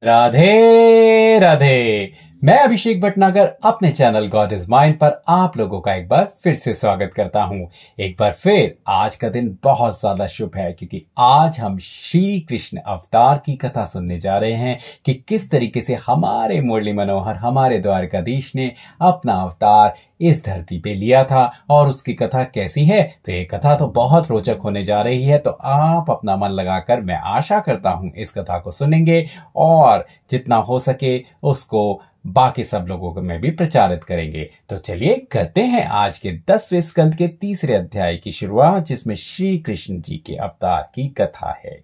राधे राधे। मैं अभिषेक भटनागर अपने channel God is mind पर आप लोगों का एक बार फिर से स्वागत करता हूं। एक बार फिर आज का दिन बहुत ज्यादा शुभ है क्योंकि आज हम श्री कृष्ण अवतार की कथा सुनने जा रहे हैं कि किस तरीके से हमारे मुरली मनोहर हमारे द्वारकाधीश ने अपना अवतार इस धरती पे लिया था और उसकी कथा कैसी है। तो ये कथा तो बहुत रोचक होने जा रही है, तो आप अपना मन लगाकर मैं आशा करता हूं इस कथा को सुनेंगे और जितना हो सके उसको बाकी सब लोगों को में भी प्रचारित करेंगे। तो चलिए करते हैं आज के 10वें स्कंद के 3रे अध्याय की शुरुआत, जिसमें श्री कृष्ण जी के अवतार की कथा है।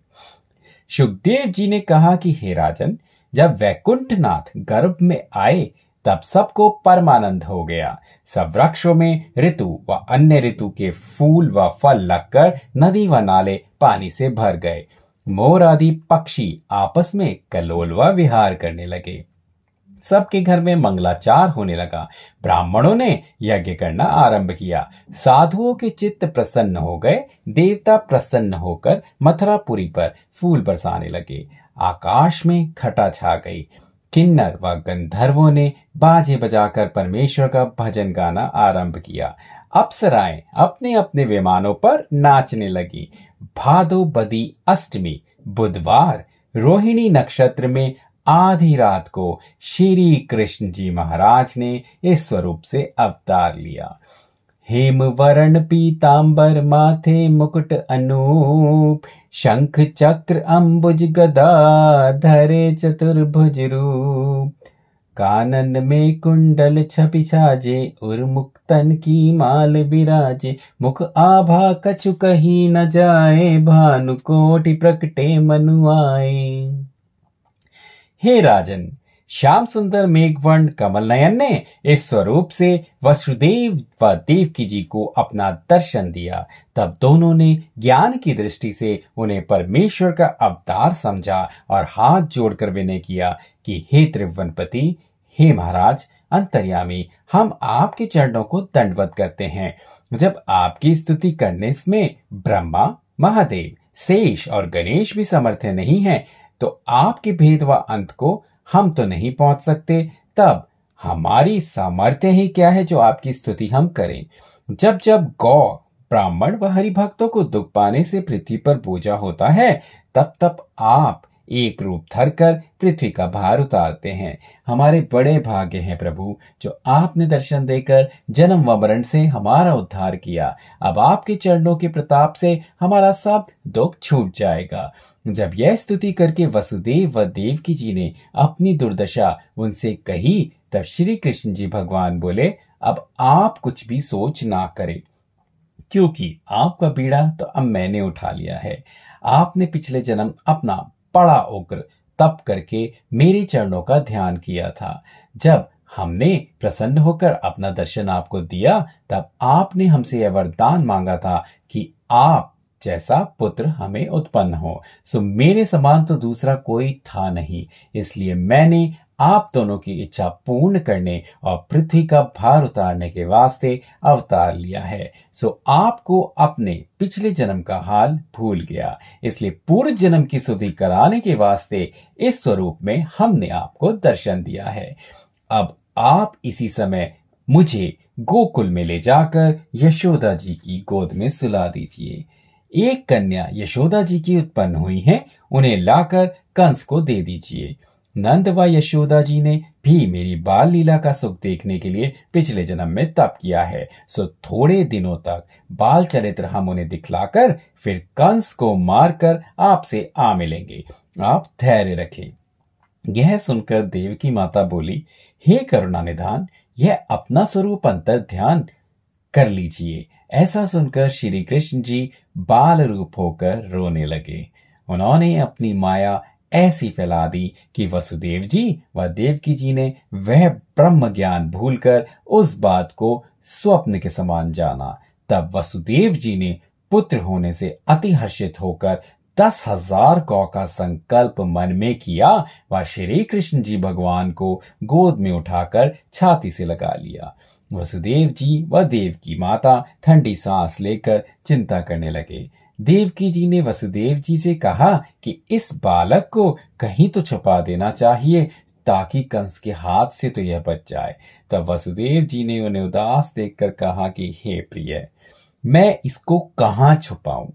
शुकदेव जी ने कहा कि हे राजन, जब वैकुंठनाथ गर्भ में आए तब सबको परमानंद हो गया। सब वृक्षों में ऋतु व अन्य ऋतु के फूल व फल लगकर नदी व नाले पानी से भर गए। मोर आदि पक्षी आपस में कलोल व विहार करने लगे। सबके घर में मंगलाचार होने लगा। ब्राह्मणों ने यज्ञ करना आरंभ किया। साधुओं के चित्त प्रसन्न हो गए। देवता प्रसन्न होकर मथुरापुरी पर फूल बरसाने लगे। आकाश में घटा छा गई। किन्नर व गंधर्वों ने बाजे बजाकर परमेश्वर का भजन गाना आरंभ किया। अप्सराएं अपने अपने विमानों पर नाचने लगी। भादो बदी अष्टमी बुधवार रोहिणी नक्षत्र में आधी रात को श्री कृष्ण जी महाराज ने इस स्वरूप से अवतार लिया। हेम वर्ण पीतांबर माथे मुकुट अनूप, शंख चक्र अंबुज गदा धरे चतुर्भुज रूप। कानन में कुंडल छपि छाजे, उर्मुक्तन की माल विराजे। मुख आभा कछु कही न जाए, भानु कोटि प्रकटे मनु आए। हे राजन, श्याम सुंदर मेघवर्ण कमल नयन ने इस स्वरूप से वसुदेव व देवकी जी को अपना दर्शन दिया। तब दोनों ने ज्ञान की दृष्टि से उन्हें परमेश्वर का अवतार समझा और हाथ जोड़कर विनय किया कि हे त्रिभुवनपति, हे महाराज अंतर्यामी, हम आपके चरणों को दंडवत करते हैं। जब आपकी स्तुति करने में ब्रह्मा, महादेव, शेष और गणेश भी समर्थ नहीं है, तो आपके भेद व अंत को हम तो नहीं पहुंच सकते, तब हमारी सामर्थ्य ही क्या है जो आपकी स्तुति हम करें। जब जब गौ, ब्राह्मण व हरिभक्तों को दुख पाने से पृथ्वी पर बोझा होता है, तब तब आप एक रूप धरकर पृथ्वी का भार उतारते हैं। हमारे बड़े भाग्य हैं प्रभु, जो आपने दर्शन देकर जन्म व मरण से हमारा उद्धार किया। अब आपके चरणों के प्रताप से हमारा सब दुख छूट जाएगा। जब यह स्तुति करके वसुदेव व देवकी जी ने अपनी दुर्दशा उनसे कही, तब श्री कृष्ण जी भगवान बोले, अब आप कुछ भी सोच ना करें, क्योंकि आपका बीड़ा तो अब मैंने उठा लिया है। आपने पिछले जन्म अपना बड़ा उग्र तप करके मेरे चरणों का ध्यान किया था। जब हमने प्रसन्न होकर अपना दर्शन आपको दिया, तब आपने हमसे यह वरदान मांगा था कि आप जैसा पुत्र हमें उत्पन्न हो। सो मेरे समान तो दूसरा कोई था नहीं, इसलिए मैंने आप दोनों की इच्छा पूर्ण करने और पृथ्वी का भार उतारने के वास्ते अवतार लिया है। सो आपको अपने पिछले जन्म का हाल भूल गया, इसलिए पूर्व जन्म की स्तुति कराने के वास्ते इस स्वरूप में हमने आपको दर्शन दिया है। अब आप इसी समय मुझे गोकुल में ले जाकर यशोदा जी की गोद में सुला दीजिए। एक कन्या यशोदा जी की उत्पन्न हुई है, उन्हें लाकर कंस को दे दीजिए। नंद व यशोदा जी ने भी मेरी बाल लीला का सुख देखने के लिए पिछले जन्म में तप किया है। सो थोड़े दिनों तक बाल चरित्र हम उन्हें दिखलाकर फिर कंस को मारकर आपसे आ मिलेंगे। आप धैर्य रखें। यह सुनकर देवकी माता बोली, हे करुणा निधान, यह अपना स्वरूप अंतर ध्यान कर लीजिए। ऐसा सुनकर श्री कृष्ण जी बाल रूप होकर रोने लगे। उन्होंने अपनी माया ऐसी फैला दी कि वसुदेव जी व देवकी जी ने वह ब्रह्म ज्ञान भूलकर उस बात को स्वप्न के समान जाना। तब वसुदेव जी ने पुत्र होने से अति हर्षित होकर 10,000 गौ का संकल्प मन में किया व श्री कृष्ण जी भगवान को गोद में उठाकर छाती से लगा लिया। वसुदेव जी व देव की माता ठंडी सांस लेकर चिंता करने लगे। देवकी जी ने वसुदेव जी से कहा कि इस बालक को कहीं तो छुपा देना चाहिए ताकि कंस के हाथ से तो यह बच जाए। तब वसुदेव जी ने उन्हें उदास देखकर कहा कि हे प्रिय, मैं इसको कहाँ छुपाऊं?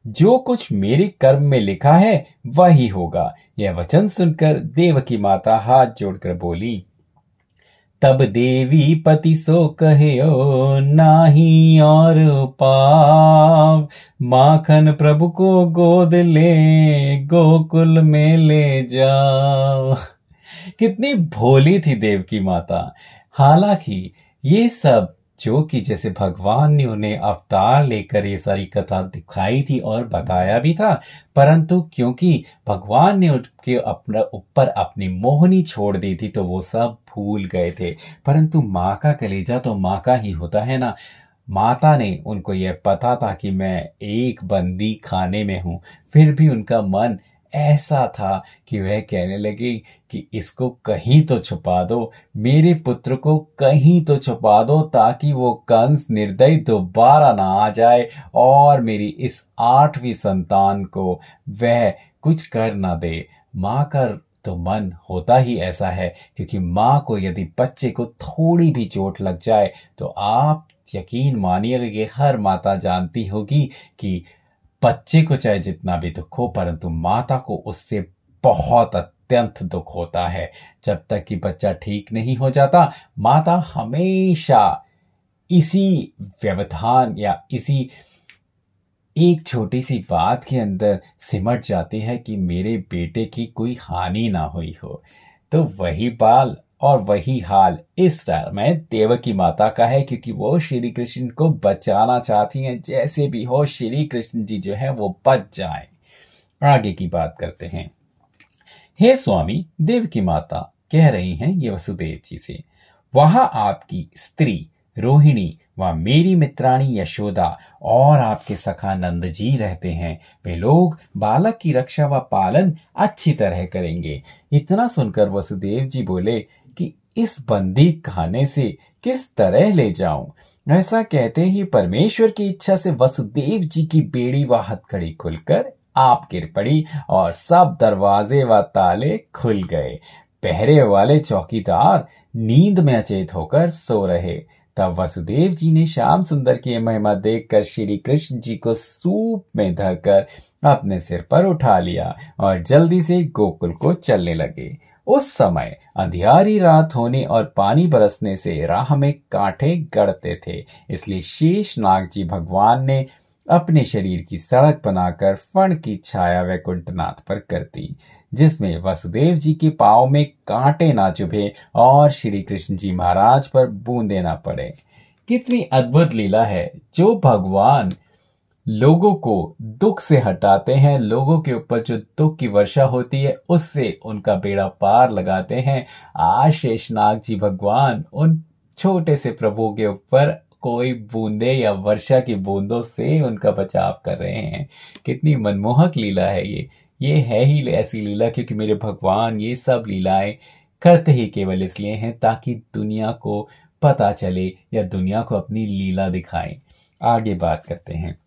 जो कुछ मेरे कर्म में लिखा है वही होगा। यह वचन सुनकर देवकी माता हाथ जोड़कर बोली, तब देवी पति सो कहो नाही और पाव, माखन प्रभु को गोद ले गोकुल में ले जाओ। कितनी भोली थी देवकी माता। हालांकि ये सब जो कि जैसे भगवान ने उन्हें अवतार लेकर ये सारी कथा दिखाई थी और बताया भी था, परंतु क्योंकि भगवान ने उनके अपने ऊपर अपनी मोहनी छोड़ दी थी तो वो सब भूल गए थे। परंतु माँ का कलेजा तो माँ का ही होता है ना। माता ने उनको यह पता था कि मैं एक बंदी खाने में हूं, फिर भी उनका मन ऐसा था कि वह कहने लगी कि इसको कहीं तो छुपा दो, मेरे पुत्र को कहीं तो छुपा दो ताकि वो कंस निर्दयी दोबारा ना आ जाए और मेरी इस 8वीं संतान को वह कुछ कर ना दे। माँ का तो मन होता ही ऐसा है, क्योंकि माँ को यदि बच्चे को थोड़ी भी चोट लग जाए तो आप यकीन मानिएगा कि हर माता जानती होगी कि बच्चे को चाहे जितना भी दुख हो, परंतु माता को उससे बहुत अत्यंत दुख होता है। जब तक कि बच्चा ठीक नहीं हो जाता, माता हमेशा इसी व्यवधान या इसी एक छोटी सी बात के अंदर सिमट जाती है कि मेरे बेटे की कोई हानि ना हुई हो। तो वही बाल और वही हाल इस समय देवकी माता का है, क्योंकि वो श्री कृष्ण को बचाना चाहती हैं। जैसे भी हो श्री कृष्ण जी जो है वो बच जाएं। आगे की बात करते हैं। हे स्वामी, देवकी माता कह रही हैं ये वसुदेव जी से, वहां आपकी स्त्री रोहिणी व मेरी मित्राणी यशोदा और आपके सखा नंद जी रहते हैं। वे लोग बालक की रक्षा व पालन अच्छी तरह करेंगे। इतना सुनकर वसुदेव जी बोले कि इस बंदी खाने से किस तरह ले जाऊं? ऐसा कहते ही परमेश्वर की इच्छा से वसुदेव जी की बेड़ी व हथकड़ी खुलकर आप गिर पड़ी और सब दरवाजे व ताले खुल गए। पहरे वाले चौकीदार नींद में अचेत होकर सो रहे। तब वसुदेव जी ने श्याम सुंदर की महिमा देखकर श्री कृष्ण जी को सूप में धरकर अपने सिर पर उठा लिया और जल्दी से गोकुल को चलने लगे। उस समय अंधियारी रात होने और पानी बरसने से राह में कांटे गड़ते थे, इसलिए शेषनाग जी भगवान ने अपने शरीर की सड़क बनाकर फण की छाया वैकुंठनाथ पर कर दी, जिसमें वसुदेव जी के पांव में कांटे ना चुभे और श्री कृष्ण जी महाराज पर बूंदे ना पड़े। कितनी अद्भुत लीला है। जो भगवान लोगों को दुख से हटाते हैं, लोगों के ऊपर जो दुख की वर्षा होती है उससे उनका बेड़ा पार लगाते हैं, आज शेषनाग जी भगवान उन छोटे से प्रभु के ऊपर कोई बूंदे या वर्षा की बूंदों से उनका बचाव कर रहे हैं। कितनी मनमोहक लीला है ये है ही ऐसी लीला, क्योंकि मेरे भगवान ये सब लीलाएं करते ही केवल इसलिए हैं ताकि दुनिया को पता चले या दुनिया को अपनी लीला दिखाएं। आगे बात करते हैं।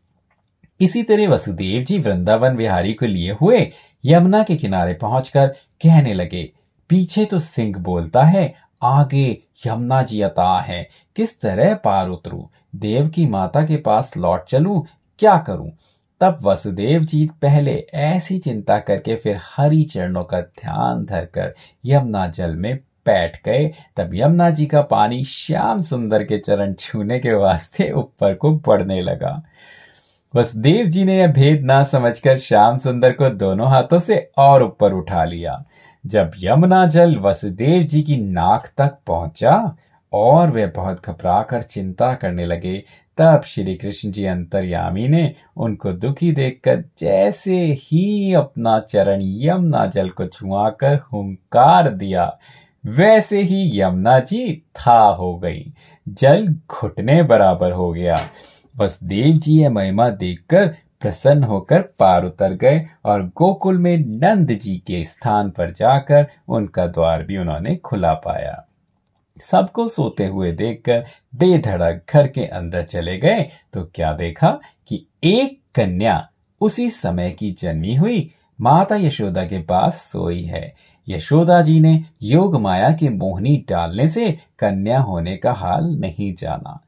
इसी तरह वसुदेव जी वृंदावन विहारी को लिए हुए यमुना के किनारे पहुंचकर कहने लगे, पीछे तो सिंह बोलता है, आगे यमुना जी अता है, किस तरह पार उतरूं? देव की माता के पास लौट चलूं, क्या करूं? तब वसुदेव जी पहले ऐसी चिंता करके फिर हरि चरणों का ध्यान धरकर यमुना जल में बैठ गए। तब यमुना जी का पानी श्याम सुंदर के चरण छूने के वास्ते ऊपर को बढ़ने लगा। वसुदेव जी ने यह भेद ना समझकर श्याम सुंदर को दोनों हाथों से और ऊपर उठा लिया। जब यमुना जल वसुदेव जी की नाक तक पहुंचा और वे बहुत घबराकर चिंता करने लगे, तब श्री कृष्ण जी अंतर्यामी ने उनको दुखी देखकर जैसे ही अपना चरण यमुना जल को छुआकर हुंकार दिया, वैसे ही यमुना जी था हो गई, जल घुटने बराबर हो गया। वसुदेव जी यह महिमा देखकर प्रसन्न होकर पार उतर गए और गोकुल में नंद जी के स्थान पर जाकर उनका द्वार भी उन्होंने खुला पाया। सबको सोते हुए देखकर बेधड़क घर के अंदर चले गए तो क्या देखा कि एक कन्या उसी समय की जन्मी हुई माता यशोदा के पास सोई है। यशोदा जी ने योग माया की मोहनी डालने से कन्या होने का हाल नहीं जाना।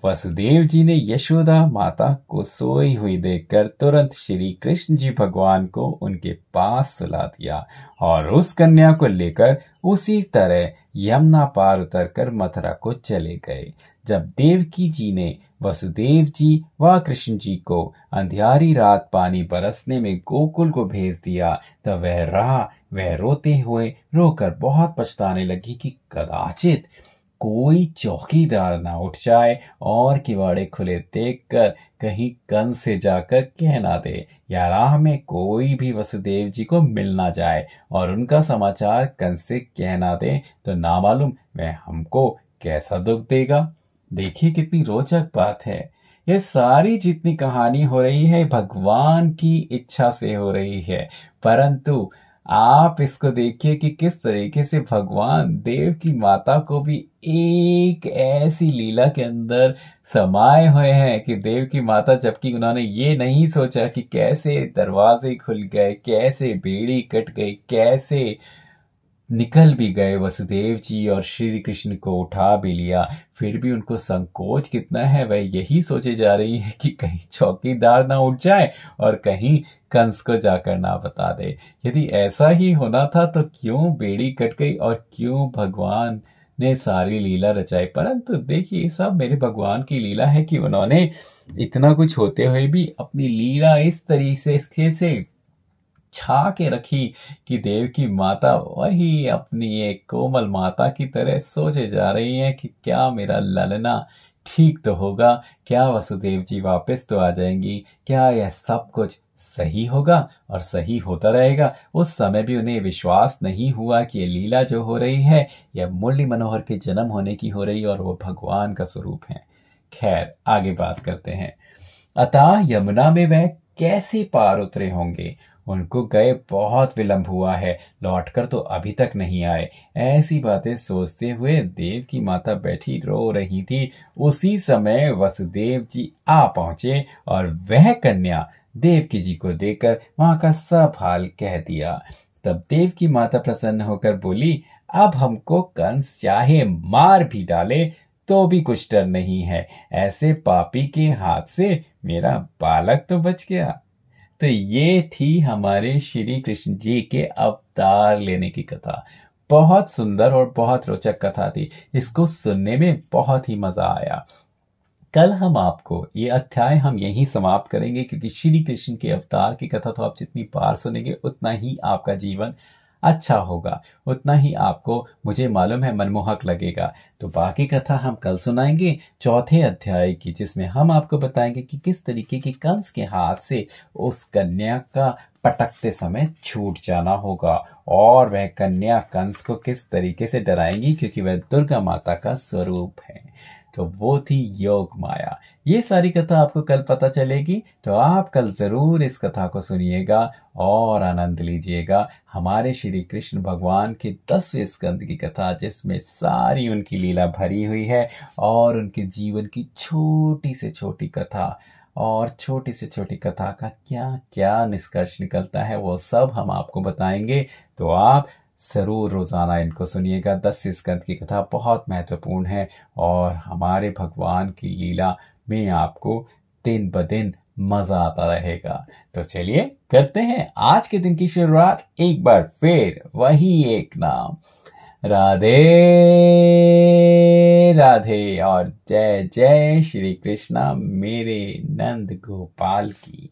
वसुदेव जी ने यशोदा माता को सोई हुई देखकर तुरंत श्री कृष्ण जी भगवान को उनके पास सुला दिया और उस कन्या को लेकर उसी तरह यमुना पार उतरकर मथुरा को चले गए। जब देवकी जी ने वसुदेव जी व कृष्ण जी को अंधियारी रात पानी बरसने में गोकुल को भेज दिया, तब वह रोते हुए रोकर बहुत पछताने लगी कि कदाचित कोई चौकीदार ना उठ जाए और किवाड़े खुले देखकर कहीं कंस से जाकर कह ना दे, या राह में कोई भी वसुदेव जी को मिल ना जाए और उनका समाचार कंस से कह ना दे, तो ना मालूम वह हमको कैसा दुख देगा। देखिए कितनी रोचक बात है। ये सारी जितनी कहानी हो रही है भगवान की इच्छा से हो रही है, परंतु आप इसको देखिए कि किस तरीके से भगवान देव की माता को भी एक ऐसी लीला के अंदर समाये हुए हैं कि देव की माता, जबकि उन्होंने ये नहीं सोचा कि कैसे दरवाजे खुल गए, कैसे बेड़ी कट गई, कैसे निकल भी गए वसुदेव जी और श्री कृष्ण को उठा भी लिया, फिर भी उनको संकोच कितना है। वह यही सोचे जा रही है कि कहीं चौकीदार ना उठ जाए और कहीं कंस को जाकर ना बता दे। यदि ऐसा ही होना था तो क्यों बेड़ी कट गई और क्यों भगवान ने सारी लीला रचाई। परंतु देखिए सब मेरे भगवान की लीला है कि उन्होंने इतना कुछ होते हुए भी अपनी लीला इस तरीके से छा के रखी कि देव की माता वही अपनी एक कोमल माता की तरह सोचे जा रही है कि क्या मेरा ललना ठीक तो होगा, क्या वसुदेव जी वापस तो आ जाएंगी, क्या यह सब कुछ सही होगा और सही होता रहेगा। उस समय भी उन्हें विश्वास नहीं हुआ कि ये लीला जो हो रही है यह मुरली मनोहर के जन्म होने की हो रही और वो भगवान का स्वरूप है। खैर आगे बात करते हैं। अतः यमुना में वह कैसे पार उतरे होंगे, उनको गए बहुत विलंब हुआ है, लौटकर तो अभी तक नहीं आए। ऐसी बातें सोचते हुए देव की माता बैठी रो रही थी। उसी समय वसुदेव जी आ पहुंचे और वह कन्या देवकी जी को देकर वहां का सब हाल कह दिया। तब देव की माता प्रसन्न होकर बोली, अब हमको कंस चाहे मार भी डाले तो भी कुछ डर नहीं है, ऐसे पापी के हाथ से मेरा बालक तो बच गया। तो ये थी हमारे श्री कृष्ण जी के अवतार लेने की कथा। बहुत सुंदर और बहुत रोचक कथा थी। इसको सुनने में बहुत ही मजा आया। कल हम आपको ये अध्याय हम यहीं समाप्त करेंगे, क्योंकि श्री कृष्ण के अवतार की कथा तो आप जितनी बार सुनेंगे उतना ही आपका जीवन अच्छा होगा, उतना ही आपको, मुझे मालूम है, मनमोहक लगेगा। तो बाकी कथा हम कल सुनाएंगे चौथे अध्याय की, जिसमें हम आपको बताएंगे कि किस तरीके के कंस के हाथ से उस कन्या का पटकते समय छूट जाना होगा और वह कन्या कंस को किस तरीके से डराएंगी, क्योंकि वह दुर्गा माता का स्वरूप है। तो वो थी योग माया। ये सारी कथा आपको कल पता चलेगी, तो आप कल जरूर इस कथा को सुनिएगा और आनंद लीजिएगा। हमारे श्री कृष्ण भगवान के 10वें स्कंद की कथा, जिसमें सारी उनकी लीला भरी हुई है और उनके जीवन की छोटी से छोटी कथा और छोटी से छोटी कथा का क्या क्या निष्कर्ष निकलता है वो सब हम आपको बताएंगे। तो आप जरूर रोजाना इनको सुनिएगा। 10 स्कंद की कथा बहुत महत्वपूर्ण है और हमारे भगवान की लीला में आपको दिन ब दिन मजा आता रहेगा। तो चलिए करते हैं आज के दिन की शुरुआत एक बार फिर वही एक नाम, राधे राधे और जय जय श्री कृष्णा मेरे नंद गोपाल की।